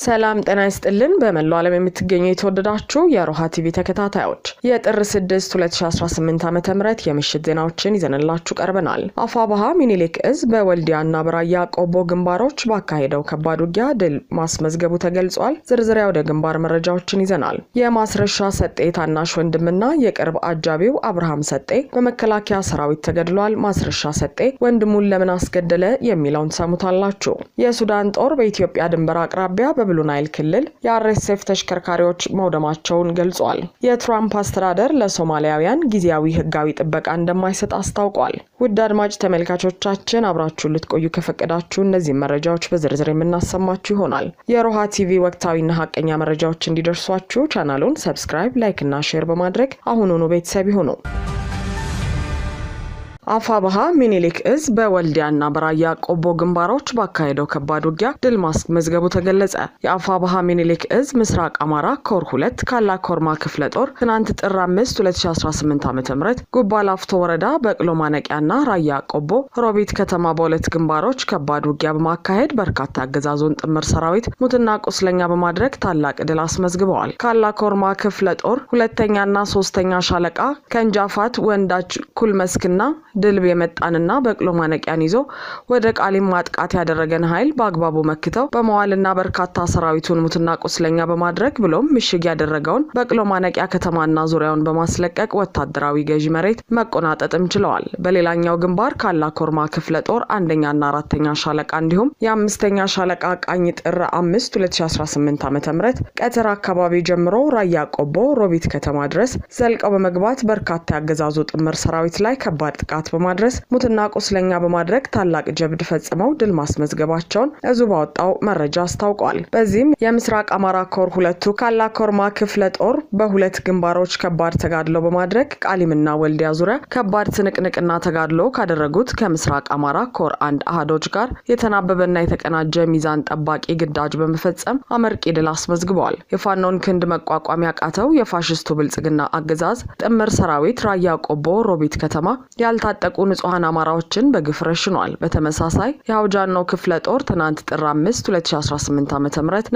ሰላም ጤና ይስጥልን በመላው ዓለም የምትገኙ የተወደዳችሁ የሮሃ ቲቪ ተከታታዮች የጥር 6 2018 ዓ.ም የምሽት ዜናዎችን ይዘንላችሁ ቀርበናል። አፋባሃ ሚኒሊክ እዝ በወልዲያና በራያ ቆቦ ግንባሮች ባካሄደው ከባድ ውጊያ ድል ማስመዝገቡ ተገልጿል። ዝርዝር ወደ ግንባር መረጃዎችን ይዘናል። የማስረሻ ሰጤ ታናሽ ወንድምና የቅርብ አጃቢው አብርሃም ሰጤ በመከላከያ ሰራዊት ተገድሏል። ማስረሻ ሰጤ ወንድሙን ለምን አስገደለ የሚለውን ሰሙታላችሁ። የሱዳን ጦር በኢትዮጵያ ድንበር አቅራቢያ ብሉ ናይል ክልል የአርኤስኤፍ ተሽከርካሪዎች መውደማቸውን ገልጿል። የትራምፕ አስተዳደር ለሶማሊያውያን ጊዜያዊ ህጋዊ ጥበቃ እንደማይሰጥ አስታውቋል። ውድ አድማጭ ተመልካቾቻችን አብራችሁን ልትቆዩ ከፈቀዳችሁ እነዚህ መረጃዎች በዝርዝር የምናሰማችሁ ይሆናል። የሮሃ ቲቪ ወቅታዊና ሐቀኛ መረጃዎች እንዲደርሷችሁ ቻናሉን ሰብስክራይብ፣ ላይክ እና ሼር በማድረግ አሁኑኑ ቤተሰብ ይሁኑ። አፋባሃ ሚኒሊክ እዝ በወልዲያና በራያ ቆቦ ግንባሮች ባካሄደው ከባድ ውጊያ ድል ማስመዝገቡ ተገለጸ። የአፋባሃ ሚኒሊክ እዝ ምስራቅ አማራ ኮር 2 ካላ ኮርማ ክፍለ ጦር ትናንት ጥር 5 2018 ዓ.ም ጉባ ላፍቶ ወረዳ በቅሎ ማነቂያና ራያ ቆቦ ሮቢት ከተማ በሁለት ግንባሮች ከባድ ውጊያ በማካሄድ በርካታ አገዛዙን ጥምር ሰራዊት ሙትና ቁስለኛ በማድረግ ታላቅ ድል አስመዝግበዋል። ካላ ኮርማ ክፍለ ጦር ሁለተኛና ሶስተኛ ሻለቃ ከንጃፋት ወንዳች ኩልመስክና ድልብ የመጣንና በቅሎ ማነቂያን ይዞ ወደ ቃሊም ማጥቃት ያደረገን ኃይል በአግባቡ መክተው በመዋልና በርካታ ሰራዊቱን ሙትና ቁስለኛ በማድረግ ብሎም ምሽግ ያደረገውን በቅሎ ማነቂያ ከተማና ዙሪያውን በማስለቀቅ ወታደራዊ ገዢ መሬት መቆናጠጥም ችለዋል። በሌላኛው ግንባር ካላ ኮርማ ክፍለ ጦር አንደኛና አራተኛ ሻለቃ እንዲሁም የአምስተኛ ሻለቃ ቃኝ ጥር 5 2018 ዓ.ም ቀትር አካባቢ ጀምሮ ራያ ቆቦ ሮቢት ከተማ ድረስ ዘልቀው በመግባት በርካታ ያገዛዙ ጥምር ሰራዊት ላይ ከባድ ጥቃት በማድረስ ሙትና ቁስለኛ በማድረግ ታላቅ ጀብድ ፈጽመው ድል ማስመዝገባቸውን እዙ ባወጣው መረጃ አስታውቋል። በዚህም የምስራቅ አማራ ኮር 2 ካላ ኮርማ ክፍለ ጦር በሁለት ግንባሮች ከባድ ተጋድሎ በማድረግ ቃሊምና ወልዲያ ዙሪያ ከባድ ትንቅንቅና ተጋድሎ ካደረጉት ከምስራቅ አማራ ኮር 1 አሃዶች ጋር የተናበበና የተቀናጀ ሚዛን ጠባቂ ግዳጅ በመፈጸም አመርቂ ድል አስመዝግበዋል። የፋኖን ክንድ መቋቋም ያቃተው የፋሽስቱ ብልጽግና አገዛዝ ጥምር ሰራዊት ራያ ቆቦ ሮቢት ከተማ ያልታጠቁ ንጹሃን አማራዎችን በግፍ ረሽኗል። በተመሳሳይ የአውጃኖ ክፍለ ጦር ትናንት ጥር 5 2018 ዓ.ም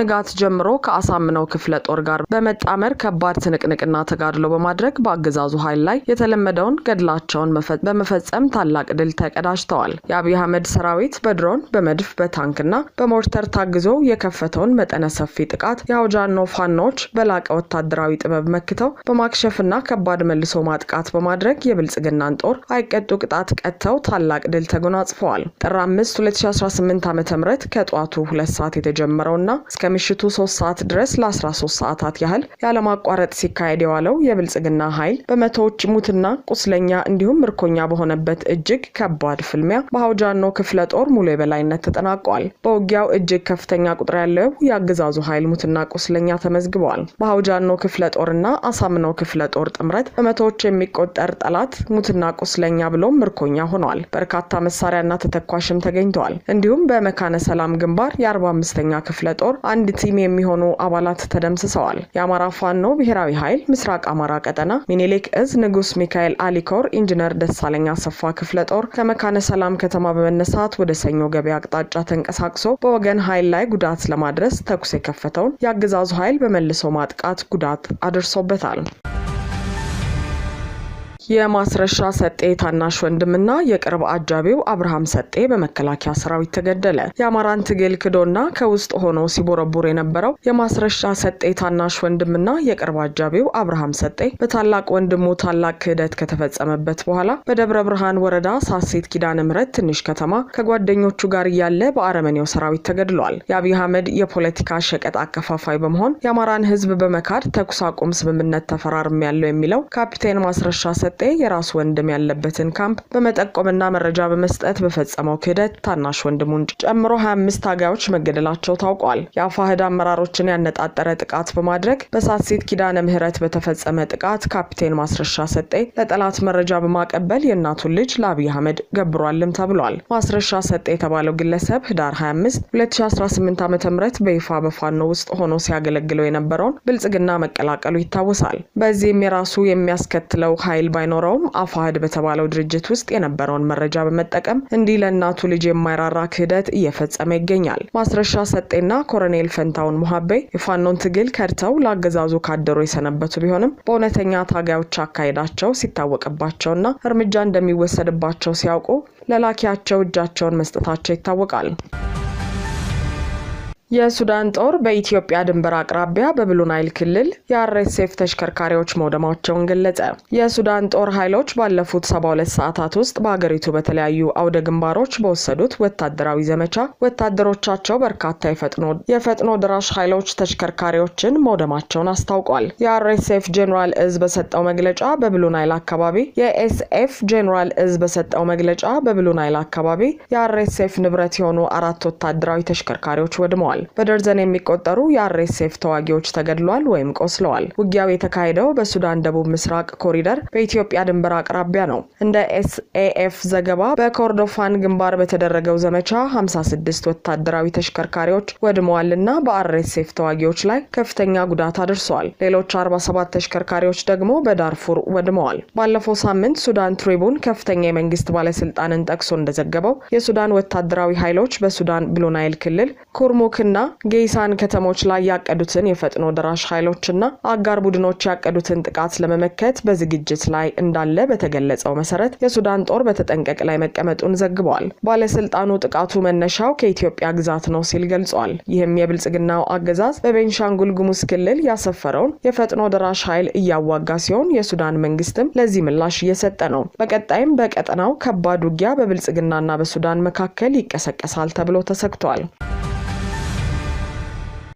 ንጋት ጀምሮ ከአሳምነው ክፍለ ጦር ጋር በመጣመር ከባድ ትንቅንቅና ተጋድሎ በማድረግ በአገዛዙ ኃይል ላይ የተለመደውን ገድላቸውን በመፈጸም ታላቅ ድል ተቀዳጅተዋል። የአብይ አህመድ ሰራዊት በድሮን በመድፍ በታንክና በሞርተር ታግዞ የከፈተውን መጠነ ሰፊ ጥቃት የአውጃኖ ፋኖች በላቀ ወታደራዊ ጥበብ መክተው በማክሸፍና ከባድ መልሶ ማጥቃት በማድረግ የብልጽግናን ጦር አይቀጡ ቅጣት ቀጥተው ታላቅ ድል ተጎናጽፈዋል። ጥር 5 2018 ዓ.ም ከጧቱ 2 ሰዓት የተጀመረውና እስከ ምሽቱ 3 ሰዓት ድረስ ለ13 ሰዓታት ያህል ያለማቋረጥ ሲካሄድ የዋለው የብልጽግና ኃይል በመቶዎች ሙትና ቁስለኛ እንዲሁም ምርኮኛ በሆነበት እጅግ ከባድ ፍልሚያ በአውጃኖ ክፍለ ጦር ሙሉ የበላይነት ተጠናቋል። በውጊያው እጅግ ከፍተኛ ቁጥር ያለው የአገዛዙ ኃይል ሙትና ቁስለኛ ተመዝግበዋል። በአውጃኖ ክፍለ ጦርና አሳምነው ክፍለ ጦር ጥምረት በመቶዎች የሚቆጠር ጠላት ሙትና ቁስለኛ ብሎም ምርኮኛ ሆኗል። በርካታ መሳሪያና ተተኳሽም ተገኝተዋል። እንዲሁም በመካነ ሰላም ግንባር የ45ኛ ክፍለ ጦር አንድ ቲም የሚሆኑ አባላት ተደምስሰዋል። የአማራ ፋኖ ብሔራዊ ኃይል ምስራቅ አማራ ቀጠና ሚኒሊክ እዝ ንጉስ ሚካኤል አሊኮር ኢንጂነር ደሳለኛ አሰፋ ክፍለ ጦር ከመካነ ሰላም ከተማ በመነሳት ወደ ሰኞ ገበያ አቅጣጫ ተንቀሳቅሶ በወገን ኃይል ላይ ጉዳት ለማድረስ ተኩስ የከፈተውን የአገዛዙ ኃይል በመልሶ ማጥቃት ጉዳት አድርሶበታል። የማስረሻ ሰጤ ታናሽ ወንድምና የቅርብ አጃቢው አብርሃም ሰጤ በመከላከያ ሰራዊት ተገደለ። የአማራን ትግል ክዶና ከውስጥ ሆኖ ሲቦረቡር የነበረው የማስረሻ ሰጤ ታናሽ ወንድምና የቅርብ አጃቢው አብርሃም ሰጤ በታላቅ ወንድሙ ታላቅ ክህደት ከተፈጸመበት በኋላ በደብረ ብርሃን ወረዳ ሳሴት ኪዳነ ምህረት ትንሽ ከተማ ከጓደኞቹ ጋር እያለ በአረመኔው ሰራዊት ተገድሏል። የአብይ አህመድ የፖለቲካ ሸቀጥ አከፋፋይ በመሆን የአማራን ህዝብ በመካድ ተኩስ አቁም ስምምነት ተፈራርም ያለው የሚለው ካፒቴን ማስረሻ ሰጤ የራስ ወንድም ያለበትን ካምፕ በመጠቆምና መረጃ በመስጠት በፈጸመው ክህደት ታናሽ ወንድሙን ጨምሮ 25 ታጋዮች መገደላቸው ታውቋል። የአፋህድ አመራሮችን ያነጣጠረ ጥቃት በማድረግ በሳሴት ኪዳነ ምህረት በተፈጸመ ጥቃት ካፒቴን ማስረሻ ሰጤ ለጠላት መረጃ በማቀበል የእናቱን ልጅ ለአብይ አህመድ ገብሯልም ተብሏል። ማስረሻ ሰጤ የተባለው ግለሰብ ህዳር 25 2018 ዓ.ም በይፋ በፋኖ ውስጥ ሆኖ ሲያገለግለው የነበረውን ብልጽግና መቀላቀሉ ይታወሳል። በዚህም የራሱ የሚያስከትለው ኃይል ባይኖረውም አፋሕድ በተባለው ድርጅት ውስጥ የነበረውን መረጃ በመጠቀም እንዲህ ለእናቱ ልጅ የማይራራ ክህደት እየፈጸመ ይገኛል። ማስረሻ ሰጤና ኮሎኔል ፈንታውን ሙሐቤ የፋኖን ትግል ከድተው ለአገዛዙ ካደሩ የሰነበቱ ቢሆንም በእውነተኛ ታጋዮች አካሄዳቸው ሲታወቅባቸውና እርምጃ እንደሚወሰድባቸው ሲያውቁ ለላኪያቸው እጃቸውን መስጠታቸው ይታወቃል። የሱዳን ጦር በኢትዮጵያ ድንበር አቅራቢያ በብሉ ናይል ክልል የአርኤስኤፍ ተሽከርካሪዎች መውደማቸውን ገለጸ። የሱዳን ጦር ኃይሎች ባለፉት 72 ሰዓታት ውስጥ በአገሪቱ በተለያዩ አውደ ግንባሮች በወሰዱት ወታደራዊ ዘመቻ ወታደሮቻቸው በርካታ የፈጥኖ ድራሽ ኃይሎች ተሽከርካሪዎችን መውደማቸውን አስታውቋል። የአርኤስኤፍ ጄኔራል እዝ በሰጠው መግለጫ በብሉ ናይል አካባቢ የአርኤስኤፍ ንብረት የሆኑ 4 ወታደራዊ ተሽከርካሪዎች ወድመዋል። በደርዘን የሚቆጠሩ የአርኤስኤፍ ተዋጊዎች ተገድለዋል ወይም ቆስለዋል። ውጊያው የተካሄደው በሱዳን ደቡብ ምስራቅ ኮሪደር በኢትዮጵያ ድንበር አቅራቢያ ነው። እንደ ኤስኤኤፍ ዘገባ በኮርዶፋን ግንባር በተደረገው ዘመቻ 56 ወታደራዊ ተሽከርካሪዎች ወድመዋልና በአርኤስኤፍ ተዋጊዎች ላይ ከፍተኛ ጉዳት አድርሰዋል። ሌሎች 47 ተሽከርካሪዎች ደግሞ በዳርፉር ወድመዋል። ባለፈው ሳምንት ሱዳን ትሪቡን ከፍተኛ የመንግስት ባለስልጣንን ጠቅሶ እንደዘገበው የሱዳን ወታደራዊ ኃይሎች በሱዳን ብሉ ናይል ክልል ኩርሙክና ጌይሳን ከተሞች ላይ ያቀዱትን የፈጥኖ ደራሽ ኃይሎችና አጋር ቡድኖች ያቀዱትን ጥቃት ለመመከት በዝግጅት ላይ እንዳለ በተገለጸው መሰረት የሱዳን ጦር በተጠንቀቅ ላይ መቀመጡን ዘግቧል። ባለስልጣኑ ጥቃቱ መነሻው ከኢትዮጵያ ግዛት ነው ሲል ገልጿል። ይህም የብልጽግናው አገዛዝ በቤንሻንጉል ጉሙዝ ክልል ያሰፈረውን የፈጥኖ ደራሽ ኃይል እያዋጋ ሲሆን የሱዳን መንግስትም ለዚህ ምላሽ እየሰጠ ነው። በቀጣይም በቀጠናው ከባድ ውጊያ በብልጽግናና በሱዳን መካከል ይቀሰቀሳል ተብሎ ተሰግቷል።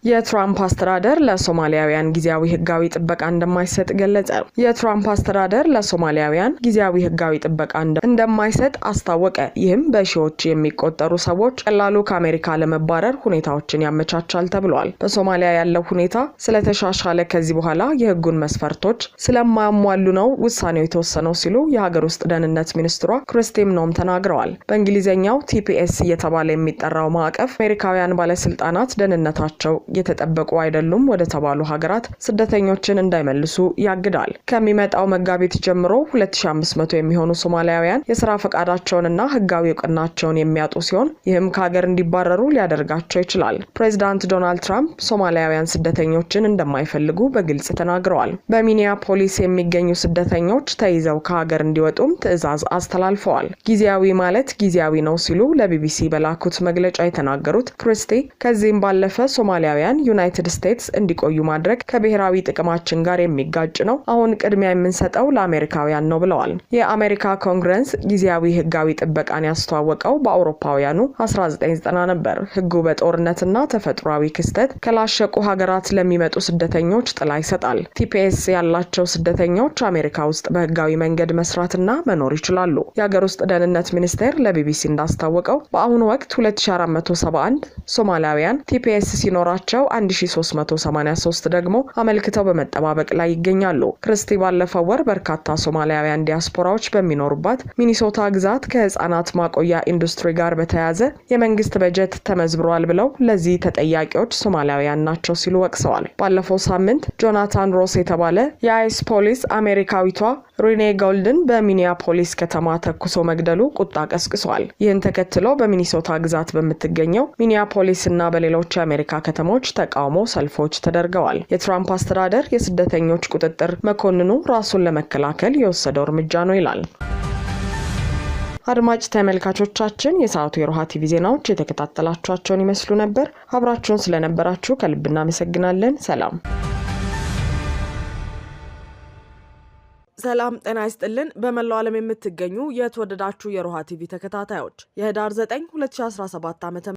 የትራምፕ አስተዳደር ለሶማሊያውያን ጊዜያዊ ህጋዊ ጥበቃ እንደማይሰጥ ገለጸ። የትራምፕ አስተዳደር ለሶማሊያውያን ጊዜያዊ ህጋዊ ጥበቃ እንደማይሰጥ አስታወቀ። ይህም በሺዎች የሚቆጠሩ ሰዎች ቀላሉ ከአሜሪካ ለመባረር ሁኔታዎችን ያመቻቻል ተብሏል። በሶማሊያ ያለው ሁኔታ ስለተሻሻለ ከዚህ በኋላ የህጉን መስፈርቶች ስለማያሟሉ ነው ውሳኔው የተወሰነው ሲሉ የሀገር ውስጥ ደህንነት ሚኒስትሯ ክሪስቲ ኖም ተናግረዋል። በእንግሊዝኛው ቲፒኤስ እየተባለ የሚጠራው ማዕቀፍ አሜሪካውያን ባለስልጣናት ደህንነታቸው የተጠበቁ አይደሉም ወደ ተባሉ ሀገራት ስደተኞችን እንዳይመልሱ ያግዳል። ከሚመጣው መጋቢት ጀምሮ 2500 የሚሆኑ ሶማሊያውያን የሥራ ፈቃዳቸውንና ህጋዊ ዕውቅናቸውን የሚያጡ ሲሆን ይህም ከሀገር እንዲባረሩ ሊያደርጋቸው ይችላል። ፕሬዝዳንት ዶናልድ ትራምፕ ሶማሊያውያን ስደተኞችን እንደማይፈልጉ በግልጽ ተናግረዋል። በሚኒያፖሊስ የሚገኙ ስደተኞች ተይዘው ከሀገር እንዲወጡም ትዕዛዝ አስተላልፈዋል። ጊዜያዊ ማለት ጊዜያዊ ነው ሲሉ ለቢቢሲ በላኩት መግለጫ የተናገሩት ክሪስቲ ከዚህም ባለፈ ሶማሊያውያን ዩናይትድ ስቴትስ እንዲቆዩ ማድረግ ከብሔራዊ ጥቅማችን ጋር የሚጋጭ ነው። አሁን ቅድሚያ የምንሰጠው ለአሜሪካውያን ነው ብለዋል። የአሜሪካ ኮንግረስ ጊዜያዊ ህጋዊ ጥበቃን ያስተዋወቀው በአውሮፓውያኑ 1990 ነበር። ህጉ በጦርነትና ተፈጥሯዊ ክስተት ከላሸቁ ሀገራት ለሚመጡ ስደተኞች ጥላ ይሰጣል። ቲፒኤስ ያላቸው ስደተኞች አሜሪካ ውስጥ በህጋዊ መንገድ መስራትና መኖር ይችላሉ። የሀገር ውስጥ ደህንነት ሚኒስቴር ለቢቢሲ እንዳስታወቀው በአሁኑ ወቅት 2471 ሶማሊያውያን ቲፒኤስ ሲኖራቸው 1383 ደግሞ አመልክተው በመጠባበቅ ላይ ይገኛሉ። ክሪስቲ ባለፈው ወር በርካታ ሶማሊያውያን ዲያስፖራዎች በሚኖሩባት ሚኒሶታ ግዛት ከህፃናት ማቆያ ኢንዱስትሪ ጋር በተያያዘ የመንግስት በጀት ተመዝብሯል ብለው ለዚህ ተጠያቂዎች ሶማሊያውያን ናቸው ሲሉ ወቅሰዋል። ባለፈው ሳምንት ጆናታን ሮስ የተባለ የአይስ ፖሊስ አሜሪካዊቷ ሪኔ ጎልድን በሚኒያፖሊስ ከተማ ተኩሶ መግደሉ ቁጣ ቀስቅሷል። ይህን ተከትሎ በሚኒሶታ ግዛት በምትገኘው ሚኒያፖሊስ እና በሌሎች የአሜሪካ ከተሞች ተቃውሞ ሰልፎች ተደርገዋል። የትራምፕ አስተዳደር የስደተኞች ቁጥጥር መኮንኑ ራሱን ለመከላከል የወሰደው እርምጃ ነው ይላል። አድማጭ ተመልካቾቻችን የሰዓቱ የሮሃ ቲቪ ዜናዎች የተከታተላችኋቸውን ይመስሉ ነበር። አብራችሁን ስለነበራችሁ ከልብ እናመሰግናለን። ሰላም ጤና ይስጥልን። በመላው ዓለም የምትገኙ የተወደዳችሁ የሮሃ ቲቪ ተከታታዮች የህዳር 9 2017 ዓ.ም